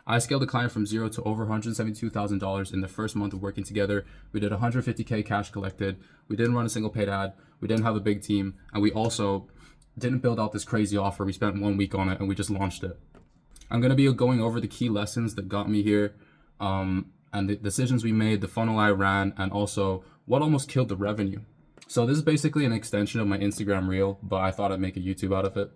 I scaled the client from zero to over $172,000 in the first month of working together. We did 150K cash collected. We didn't run a single paid ad. We didn't have a big team. And we also didn't build out this crazy offer. We spent 1 week on it and we just launched it. I'm going to be going over the key lessons that got me here, and the decisions we made, the funnel I ran, and also what almost killed the revenue. So this is basically an extension of my Instagram reel, but I thought I'd make a YouTube out of it.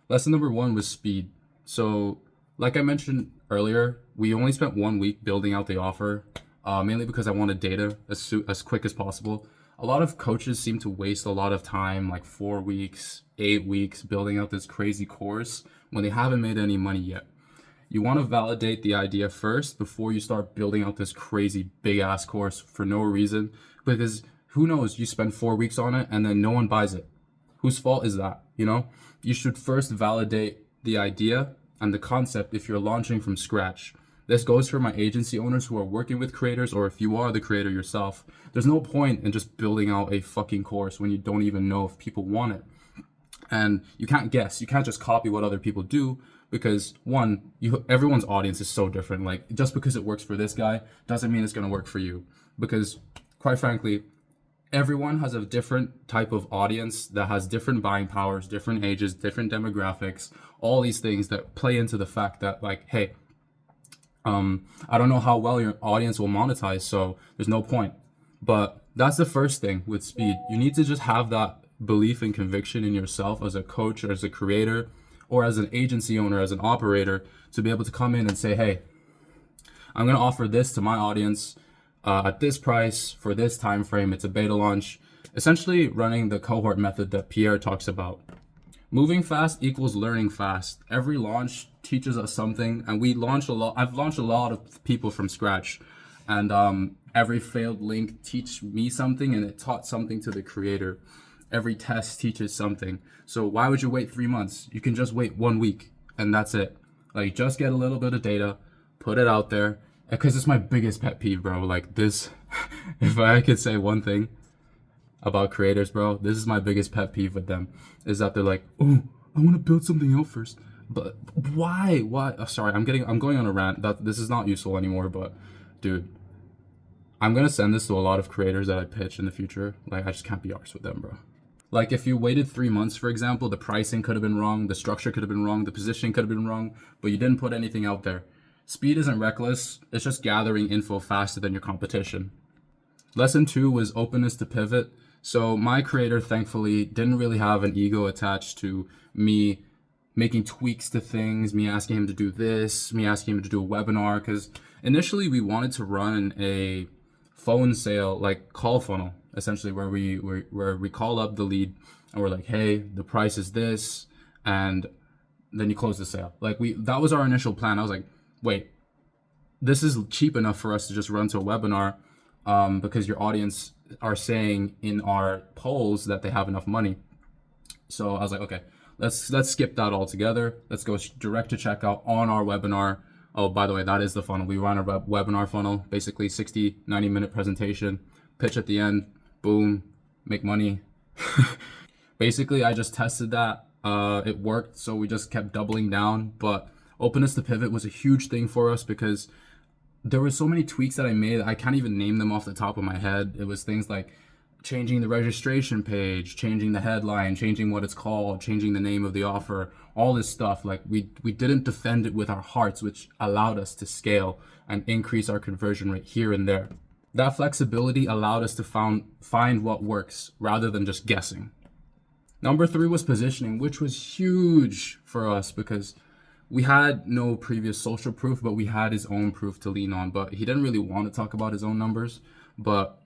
Lesson number one was speed. So like I mentioned earlier, we only spent 1 week building out the offer, mainly because I wanted data as quick as possible. A lot of coaches seem to waste a lot of time, like 4 weeks, 8 weeks, building out this crazy course when they haven't made any money yet. You want to validate the idea first before you start building out this crazy big ass course for no reason, because who knows, you spend 4 weeks on it and then no one buys it. Whose fault is that? You should first validate the idea and the concept if you're launching from scratch. This goes for my agency owners who are working with creators, or if you are the creator yourself. There's no point in just building out a fucking course when you don't even know if people want it. And you can't guess. You can't just copy what other people do, because one, everyone's audience is so different. Like, just because it works for this guy doesn't mean it's going to work for you. Because quite frankly, everyone has a different type of audience that has different buying powers, different ages, different demographics, all these things that play into the fact that, like, hey, I don't know how well your audience will monetize, so there's no point. But that's the first thing with speed. You need to just have that belief and conviction in yourself as a coach or as a creator or as an agency owner, as an operator, to be able to come in and say, hey, I'm going to offer this to my audience at this price for this time frame. It's a beta launch, essentially running the cohort method that Pierre talks about. Moving fast equals learning fast. Every launch teaches us something, and we launch a lot. I've launched a lot of people from scratch, and every failed link teach me something, and it taught something to the creator. Every test teaches something. So why would you wait 3 months? You can just wait 1 week, and that's it. Like, just get a little bit of data, put it out there, because it's my biggest pet peeve, bro. Like, this, if I could say one thing about creators, bro, this is my biggest pet peeve with them, is that they're like, oh, I want to build something out first. But why? Oh, sorry, I'm going on a rant. That this is not useful anymore, but dude, I'm gonna send this to a lot of creators that I pitch in the future. Like, I just can't be arsed with them, bro. Like, if you waited 3 months, for example, the pricing could have been wrong, the structure could have been wrong, the positioning could have been wrong, but you didn't put anything out there. Speed isn't reckless, it's just gathering info faster than your competition. Lesson 2 was openness to pivot. So my creator, thankfully, didn't really have an ego attached to me making tweaks to things, me asking him to do this, me asking him to do a webinar, because initially we wanted to run a phone sale, like call funnel, essentially, where we call up the lead and we're like, hey, the price is this, and then you close the sale. Like, that was our initial plan. I was like, wait, this is cheap enough for us to just run to a webinar, because your audience are saying in our polls that they have enough money. So I was like, okay, let's skip that altogether. Let's go direct to checkout on our webinar. Oh, by the way, that is the funnel. We run a webinar funnel, basically 60-90 minute presentation, pitch at the end, boom, make money. Basically, I just tested that. It worked, so we just kept doubling down. But openness to pivot was a huge thing for us, because there were so many tweaks that I made. I can't even name them off the top of my head. It was things like changing the registration page, changing the headline, changing what it's called, changing the name of the offer, all this stuff. Like, we didn't defend it with our hearts, which allowed us to scale and increase our conversion rate here and there. That flexibility allowed us to find what works rather than just guessing. Number 3 was positioning, which was huge for us, because we had no previous social proof, but we had his own proof to lean on. But he didn't really want to talk about his own numbers. But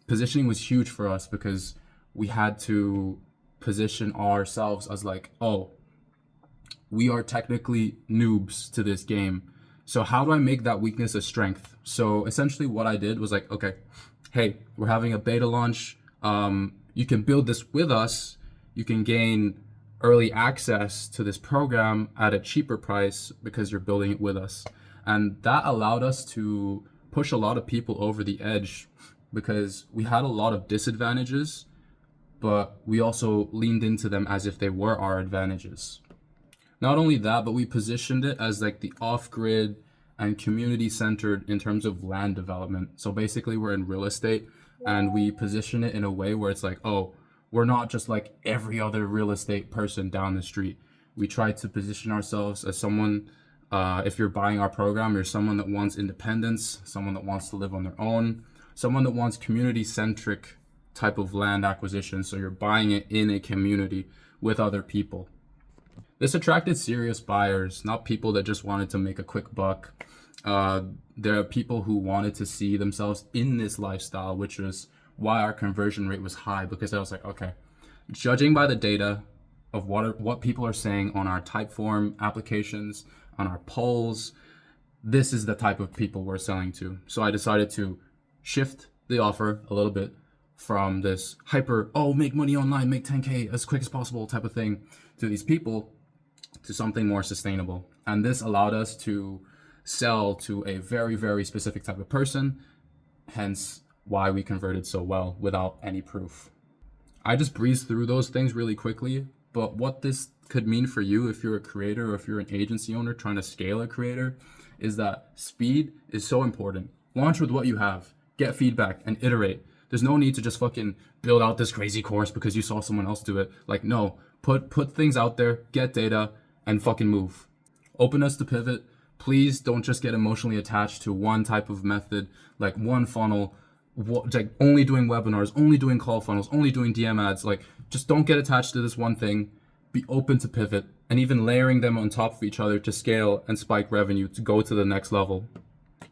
positioning was huge for us, because we had to position ourselves as like, oh, we are technically noobs to this game. So how do I make that weakness a strength? So essentially what I did was like, okay, hey, we're having a beta launch. You can build this with us. You can gain early access to this program at a cheaper price because you're building it with us. And that allowed us to push a lot of people over the edge, because we had a lot of disadvantages, but we also leaned into them as if they were our advantages. Not only that, but we positioned it as like the off-grid and community centered in terms of land development. So basically, we're in real estate and we position it in a way where it's like, oh, we're not just like every other real estate person down the street. We try to position ourselves as someone, if you're buying our program, you're someone that wants independence, someone that wants to live on their own, someone that wants community centric type of land acquisition. So you're buying it in a community with other people. This attracted serious buyers, not people that just wanted to make a quick buck. There are people who wanted to see themselves in this lifestyle, which was why our conversion rate was high, because I was like, okay, judging by the data of what people are saying on our Typeform applications, on our polls, this is the type of people we're selling to. So I decided to shift the offer a little bit from this hyper, oh, make money online, make 10K as quick as possible type of thing, to these people, to something more sustainable. And this allowed us to sell to a very, very specific type of person, hence why we converted so well without any proof. I just breezed through those things really quickly, but what this could mean for you if you're a creator or if you're an agency owner trying to scale a creator is that speed is so important. Launch with what you have, get feedback, and iterate. There's no need to just fucking build out this crazy course because you saw someone else do it. Like, no, put things out there, get data, and fucking move. Openness to pivot. Please don't just get emotionally attached to one type of method, like one funnel, like only doing webinars, only doing call funnels, only doing DM ads. Like, just don't get attached to this one thing. Be open to pivot and even layering them on top of each other to scale and spike revenue to go to the next level.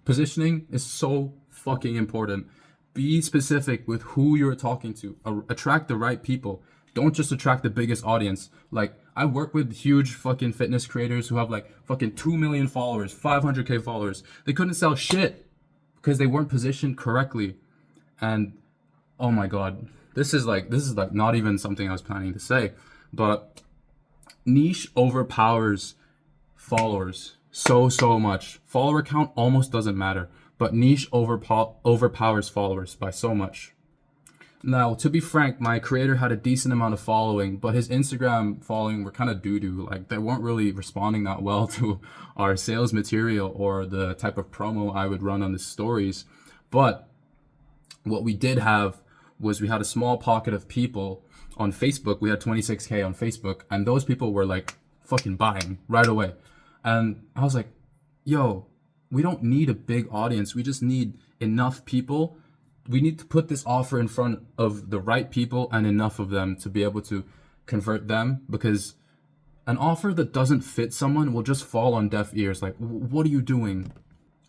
Positioning is so fucking important. Be specific with who you're talking to. Attract the right people. Don't just attract the biggest audience. Like, I work with huge fucking fitness creators who have like fucking 2 million followers, 500K followers. They couldn't sell shit because they weren't positioned correctly. And oh my God, this is like not even something I was planning to say, but niche overpowers followers so much. Follower count almost doesn't matter, but niche overpowers followers by so much. Now, to be frank, my creator had a decent amount of following, but his Instagram following were kind of doo-doo. Like, they weren't really responding that well to our sales material or the type of promo I would run on the stories. But what we did have was we had a small pocket of people on Facebook. We had 26K on Facebook, and those people were like fucking buying right away. And I was like, yo, we don't need a big audience. We just need enough people. We need to put this offer in front of the right people and enough of them to be able to convert them, because an offer that doesn't fit someone will just fall on deaf ears. Like, what are you doing?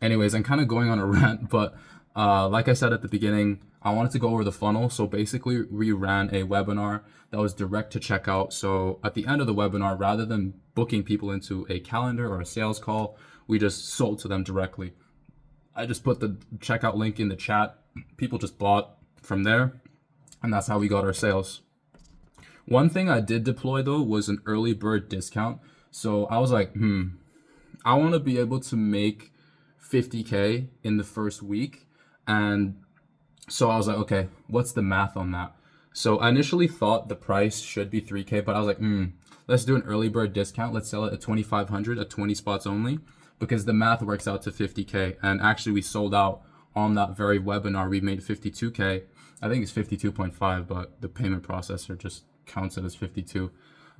Anyways, I'm kind of going on a rant, but like I said at the beginning, I wanted to go over the funnel. So basically, we ran a webinar that was direct to checkout. So at the end of the webinar, rather than booking people into a calendar or a sales call, we just sold to them directly. I just put the checkout link in the chat. People just bought from there, and that's how we got our sales. One thing I did deploy though was an early bird discount. So I was like, I want to be able to make 50K in the first week. And so I was like, okay, what's the math on that? So I initially thought the price should be 3K, but I was like, let's do an early bird discount. Let's sell it at 2,500 at 20 spots only, because the math works out to 50K. And actually we sold out on that very webinar. We made 52K. I think it's 52.5, but the payment processor just counts it as 52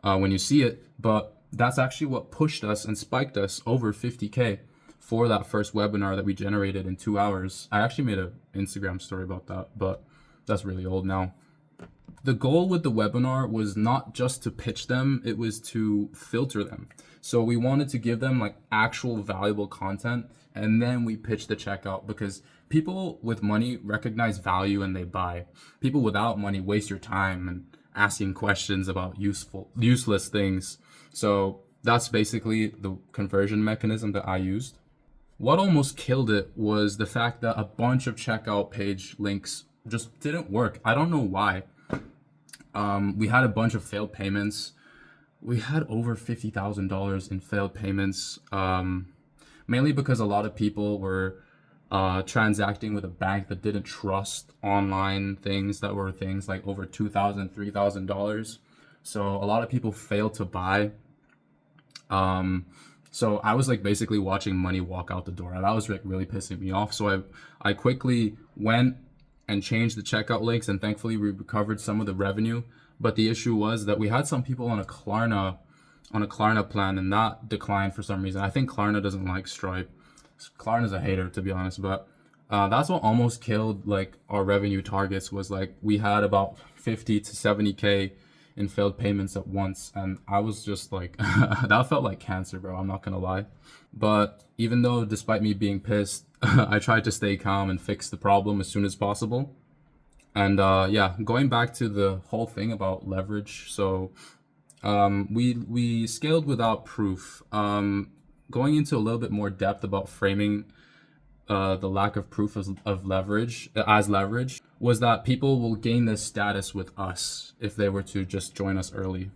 when you see it. But that's actually what pushed us and spiked us over 50K for that first webinar that we generated in 2 hours. I actually made an Instagram story about that, but that's really old now. The goal with the webinar was not just to pitch them, it was to filter them. So we wanted to give them like actual valuable content, and then we pitched the checkout, because people with money recognize value and they buy. People without money waste your time and asking questions about useless things. So that's basically the conversion mechanism that I used. What almost killed it was the fact that a bunch of checkout page links just didn't work. I don't know why. We had a bunch of failed payments. We had over $50,000 in failed payments, mainly because a lot of people were transacting with a bank that didn't trust online things that were things like over $2,000, $3,000. So a lot of people failed to buy. So I was like basically watching money walk out the door, and that was like really pissing me off. So I quickly went and changed the checkout links, and thankfully we recovered some of the revenue. But the issue was that we had some people on a Klarna plan, and that declined for some reason. I think Klarna doesn't like Stripe. Klarna's a hater, to be honest, but that's what almost killed like our revenue targets. Was like we had about 50 to 70K in failed payments at once, and I was just like that felt like cancer, bro. I'm not gonna lie. But even though, despite me being pissed, I tried to stay calm and fix the problem as soon as possible. And yeah, going back to the whole thing about leverage. So we scaled without proof. Going into a little bit more depth about framing the lack of proof of leverage as leverage was that people will gain this status with us if they were to just join us early.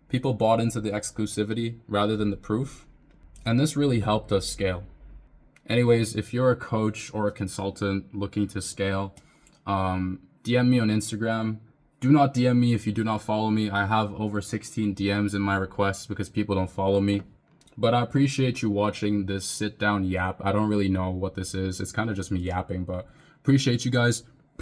People bought into the exclusivity rather than the proof, and this really helped us scale. Anyways, if you're a coach or a consultant looking to scale, DM me on Instagram. Do not DM me if you do not follow me. I have over 16 DMs in my requests because people don't follow me. But I appreciate you watching this sit down yap. I don't really know what this is. It's kind of just me yapping, but appreciate you guys.